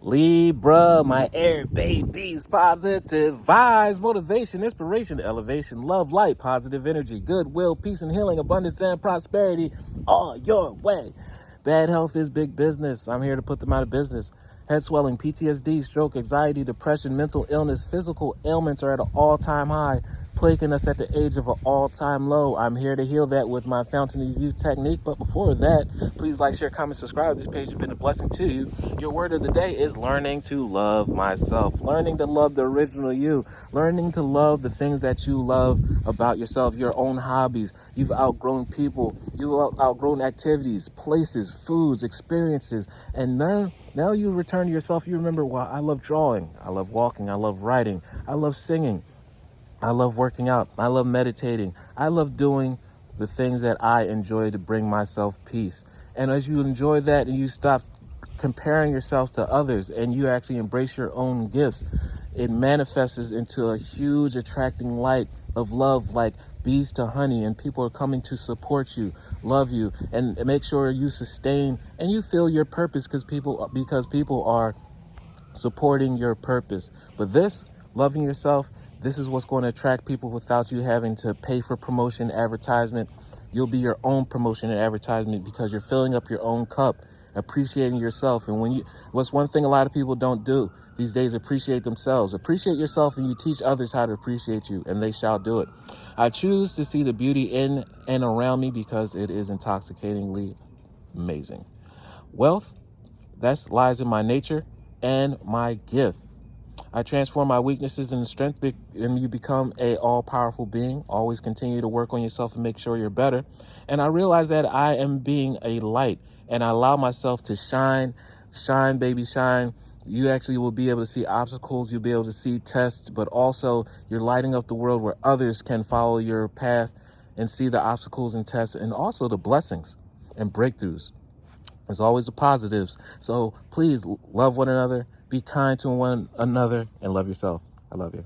Libra, my air babies, positive vibes, motivation, inspiration, elevation, love, light, positive energy, goodwill, peace and healing, abundance and prosperity all your way. Bad health is big business. I'm here to put them out of business. Head swelling, PTSD, stroke, anxiety, depression, mental illness, physical ailments are at an all-time high, plaguing us at the age of an all-time low. I'm here to heal that with my Fountain of Youth technique. But before that, please like, share, comment, subscribe. This page has been a blessing to you. Your word of the day is learning to love myself, learning to love the original you, learning to love the things that you love about yourself, your own hobbies. You've outgrown people, you've outgrown activities, places, foods, experiences, and now you return to yourself. You remember, well, I love drawing, I love walking, I love writing, I love singing, I love working out, I love meditating, I love doing the things that I enjoy to bring myself peace. And as you enjoy that and you stop comparing yourself to others and you actually embrace your own gifts, it manifests into a huge attracting light of love, like bees to honey, and people are coming to support you, love you, and make sure you sustain and you feel your purpose because people are supporting your purpose. But this, loving yourself, this is what's going to attract people without you having to pay for promotion, advertisement. You'll be your own promotion and advertisement because you're filling up your own cup, appreciating yourself. And what's one thing a lot of people don't do these days, appreciate themselves. Appreciate yourself and you teach others how to appreciate you, and they shall do it. I choose to see the beauty in and around me because it is intoxicatingly amazing. Wealth, that lies in my nature and my gift. I transform my weaknesses into strength, and you become a all-powerful being. Always continue to work on yourself and make sure you're better. And I realize that I am being a light, and I allow myself to shine, shine, baby, shine. You actually will be able to see obstacles. You'll be able to see tests, but also you're lighting up the world where others can follow your path and see the obstacles and tests, and also the blessings and breakthroughs. There's always the positives. So please love one another, be kind to one another, and love yourself. I love you.